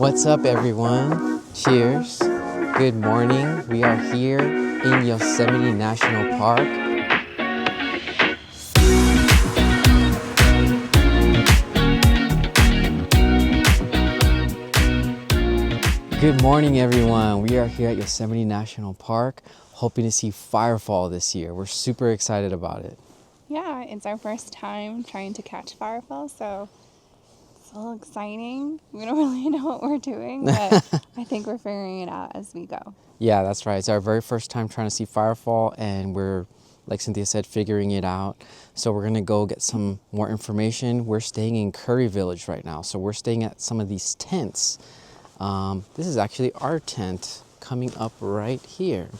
What's up, everyone? Cheers. Good morning. We are here in Yosemite National Park. Good morning, everyone. We are here at Yosemite National Park, hoping to see Firefall this year. We're super excited about it. Yeah, it's our first time trying to catch Firefall, so it's a little exciting. We don't really know what we're doing, but I think we're figuring it out as we go. Yeah, that's right. It's our very first time trying to see Firefall, and we're, like Cynthia said, figuring it out. So we're gonna go get some more information. We're staying in Curry Village right now, so we're staying at some of these tents. This is actually our tent coming up right here.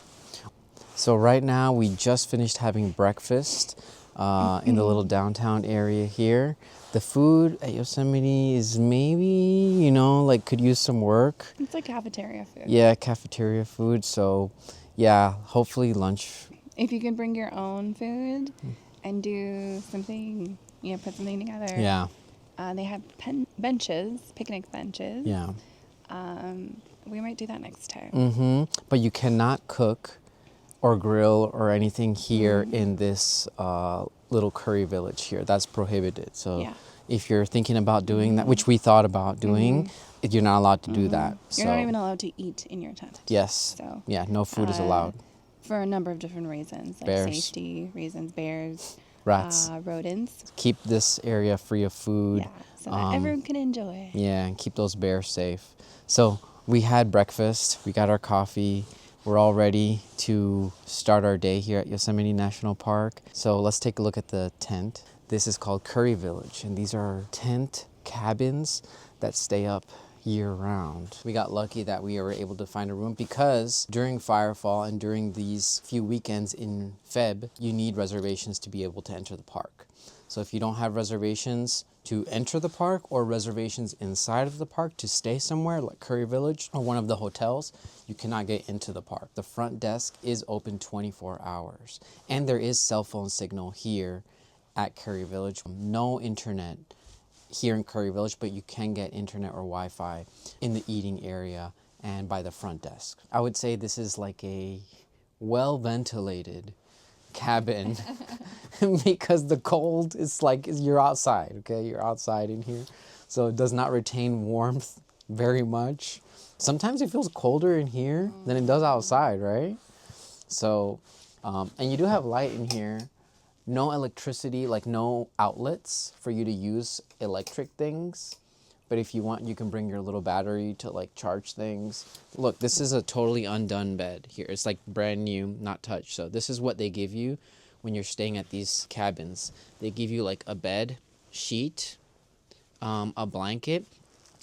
So right now we just finished having breakfast in the little downtown area here. The food at Yosemite is maybe, like could use some work. It's like cafeteria food. Yeah, cafeteria food. So yeah, hopefully lunch. If you can bring your own food and do something, put something together. Yeah. They have benches, picnic benches. Yeah. We might do that next time. But you cannot cook or grill or anything here in this little Curry Village here. That's prohibited. So if you're thinking about doing that, which we thought about doing, you're not allowed to do that. You're not even allowed to eat in your tent. Yes. So yeah, no food is allowed. For a number of different reasons, like Bears. safety reasons, bears, Rats. rodents. Keep this area free of food. Yeah, so that everyone can enjoy. Yeah, and keep those bears safe. So we had breakfast, we got our coffee. We're all ready to start our day here at Yosemite National Park. So let's take a look at the tent. This is called Curry Village, and these are tent cabins that stay up year-round. We got lucky that we were able to find a room because during Firefall and during these few weekends in Feb, you need reservations to be able to enter the park. So if you don't have reservations to enter the park or reservations inside of the park to stay somewhere like Curry Village or one of the hotels, you cannot get into the park. The front desk is open 24 hours and there is cell phone signal here at Curry Village. No internet here in Curry Village, but you can get internet or Wi-Fi in the eating area and by the front desk. I would say this is like a well-ventilated cabin because the cold is like you're outside, okay? You're outside in here. So it does not retain warmth very much. Sometimes it feels colder in here than it does outside, right? So, and you do have light in here. No electricity, like no outlets for you to use electric things. But if you want, you can bring your little battery to like charge things. Look, this is a totally undone bed here. It's like brand new, not touched. So this is what they give you when you're staying at these cabins. They give you like a bed sheet, a blanket,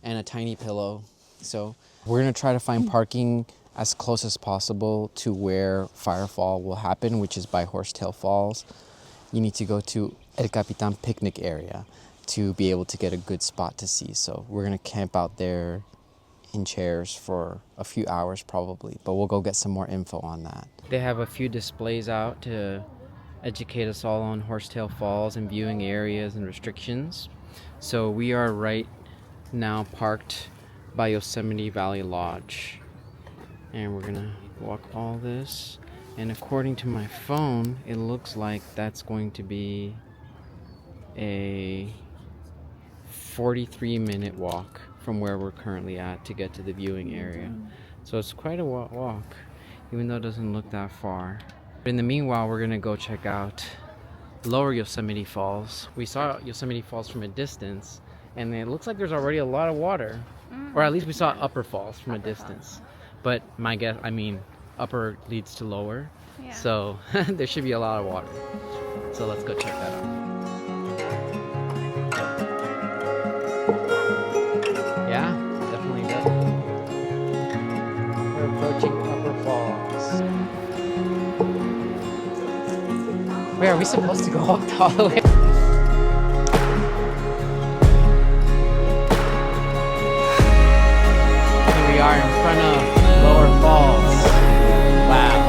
and a tiny pillow. So we're gonna try to find parking as close as possible to where Firefall will happen, which is by Horsetail Falls. You need to go to El Capitan picnic area to be able to get a good spot to see. So we're gonna camp out there in chairs for a few hours probably, but we'll go get some more info on that. They have a few displays out to educate us all on Horsetail Falls and viewing areas and restrictions. So we are right now parked by Yosemite Valley Lodge. And we're gonna walk all this. And according to my phone, it looks like that's going to be a 43-minute walk from where we're currently at to get to the viewing area. So it's quite a walk, even though it doesn't look that far. But in the meanwhile, we're gonna go check out Lower Yosemite Falls. We saw Yosemite Falls from a distance, and it looks like there's already a lot of water. Or at least we saw Upper Falls from a distance. But my guess, upper leads to lower, so there should be a lot of water. So let's go check that out. Yeah, definitely does. We're approaching Upper Falls. Wait, are we supposed to go all the way? Here we are in front of Lower Falls. Wow.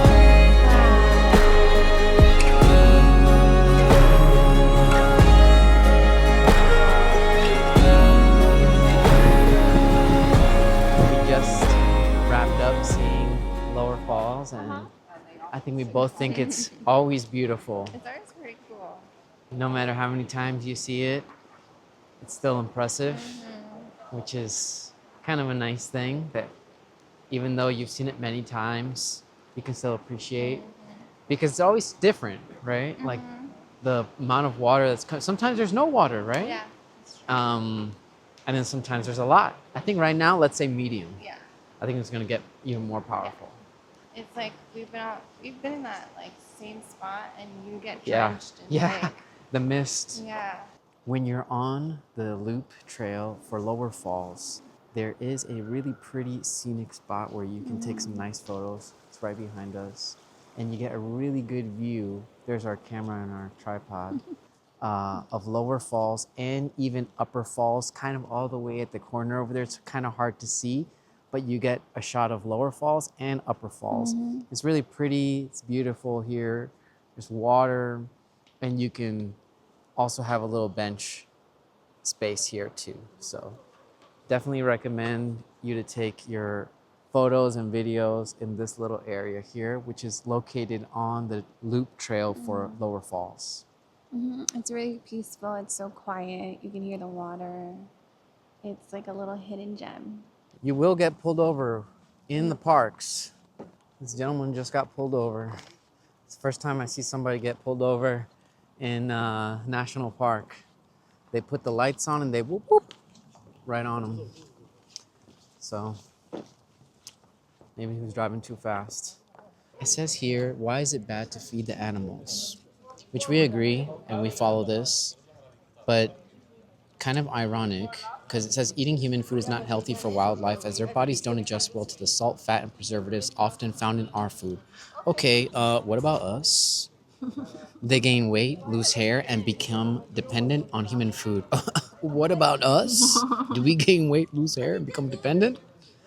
Falls, and I think we both think it's always beautiful. It's always pretty cool. No matter how many times you see it, it's still impressive, which is kind of a nice thing that even though you've seen it many times, you can still appreciate because it's always different, right? Like the amount of water sometimes there's no water, right? Yeah. And then sometimes there's a lot. I think right now, let's say medium. Yeah. I think it's gonna get even more powerful. It's like we've been in that like same spot, and you get Yeah, drenched in yeah. like, The mist. yeah. When you're on the loop trail for Lower Falls, there is a really pretty scenic spot where you can take some nice photos. It's right behind us. And you get a really good view. There's our camera and our tripod of Lower Falls and even Upper Falls, kind of all the way at the corner over there. It's kind of hard to see, but you get a shot of Lower Falls and Upper Falls. It's really pretty. It's beautiful here. There's water, and you can also have a little bench space here too. So definitely recommend you to take your photos and videos in this little area here, which is located on the loop trail for Lower Falls. It's really peaceful. It's so quiet. You can hear the water. It's like a little hidden gem. You will get pulled over in the parks. This gentleman just got pulled over. It's the first time I see somebody get pulled over in National Park. They put the lights on and they whoop whoop right on him. So maybe he was driving too fast. It says here, why is it bad to feed the animals? Which we agree and we follow this, but kind of ironic because it says eating human food is not healthy for wildlife as their bodies don't adjust well to the salt, fat, and preservatives often found in our food. Okay, what about us? They gain weight, lose hair, and become dependent on human food. What about us? Do we gain weight, lose hair, and become dependent?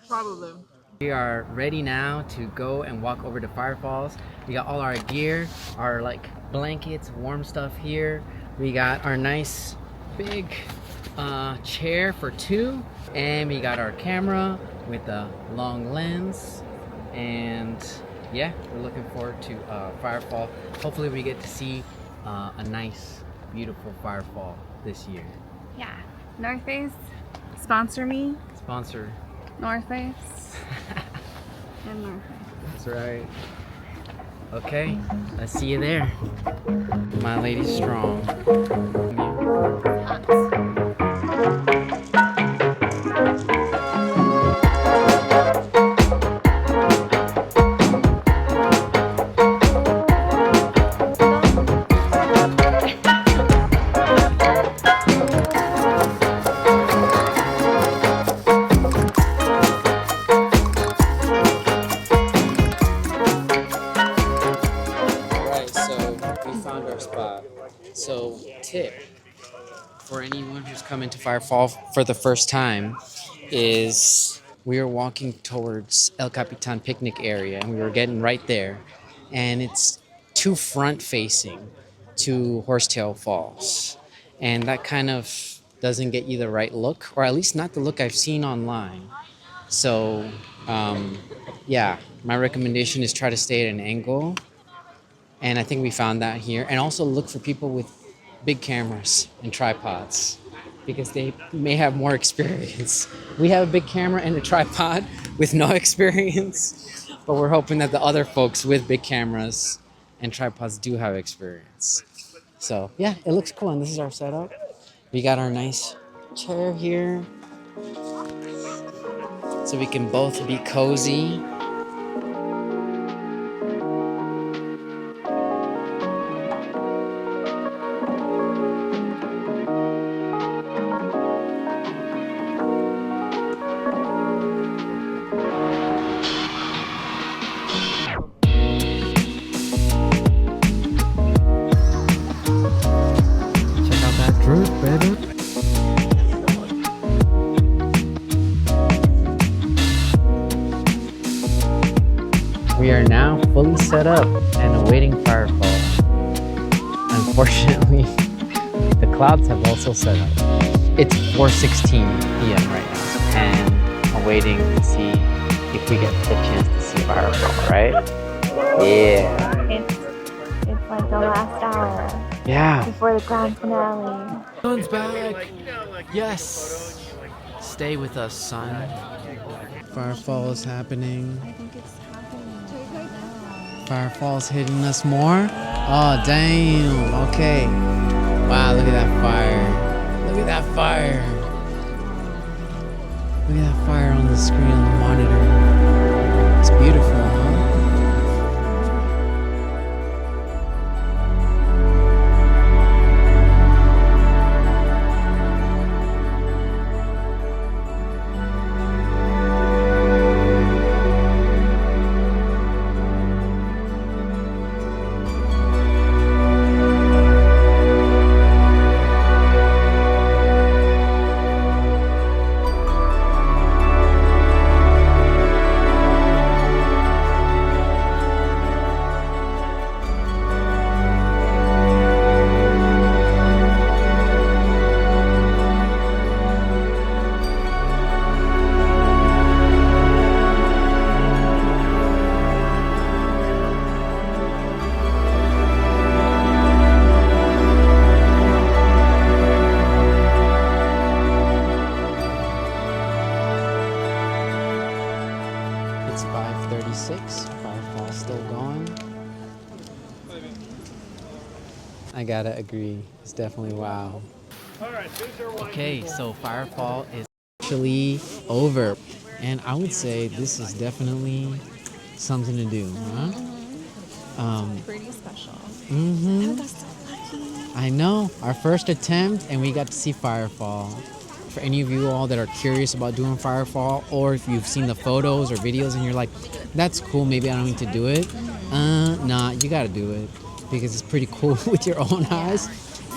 Probably. We are ready now to go and walk over to Firefalls. We got all our gear, our like blankets, warm stuff here. We got our nice big chair for two, and we got our camera with a long lens, and yeah, we're looking forward to Firefall. Hopefully we get to see a nice, beautiful Firefall this year. Yeah. North Face, sponsor me. Sponsor. North Face. And North Face. That's right. Okay, let's see you there. My lady's strong. So tip for anyone who's coming to Firefall for the first time is we are walking towards El Capitan picnic area and we were getting right there, and it's too front facing to Horsetail Falls, and that kind of doesn't get you the right look, or at least not the look I've seen online. So yeah, my recommendation is try to stay at an angle. And I think we found that here. And also look for people with big cameras and tripods because they may have more experience. We have a big camera and a tripod with no experience, but we're hoping that the other folks with big cameras and tripods do have experience. So yeah, it looks cool. And this is our setup. We got our nice chair here so we can both be cozy. We are now fully set up and awaiting Firefall. Unfortunately, the clouds have also set up. It's 4:16 p.m. right now, and I'm waiting to see if we get the chance to see Firefall, right? Yeah. It's like the last hour Yeah. before the grand finale. Sun's back. Yes. Stay with us, sun. Firefall is happening. I think it's happening right now. Firefall's hitting us more. Oh, damn. Okay. Wow, look at that fire. Look at that fire. Look at that fire on the screen on the monitor. It's beautiful, huh? It's 5:36. Firefall's still going. I gotta agree. It's definitely wow. Okay, so Firefall is actually over. And I would say this is definitely something to do, huh? Pretty special. Mm-hmm. I got so lucky. I know. Our first attempt, and we got to see Firefall. For any of you all that are curious about doing Firefall, or if you've seen the photos or videos and you're like, that's cool, maybe I don't need to do it. Nah, you gotta do it because it's pretty cool with your own eyes.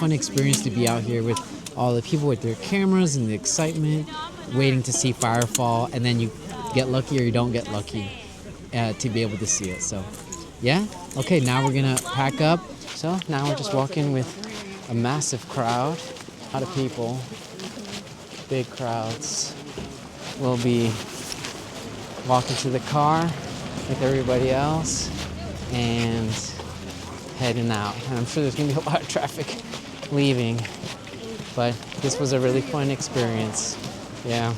Fun experience to be out here with all the people with their cameras and the excitement, waiting to see Firefall, and then you get lucky or you don't get lucky to be able to see it. So, yeah. Okay, now we're gonna pack up. So now we're just walking with a massive crowd, a lot of people. Big crowds. We'll be walking to the car with everybody else and heading out. And I'm sure there's gonna be a lot of traffic leaving, but this was a really fun experience. Yeah.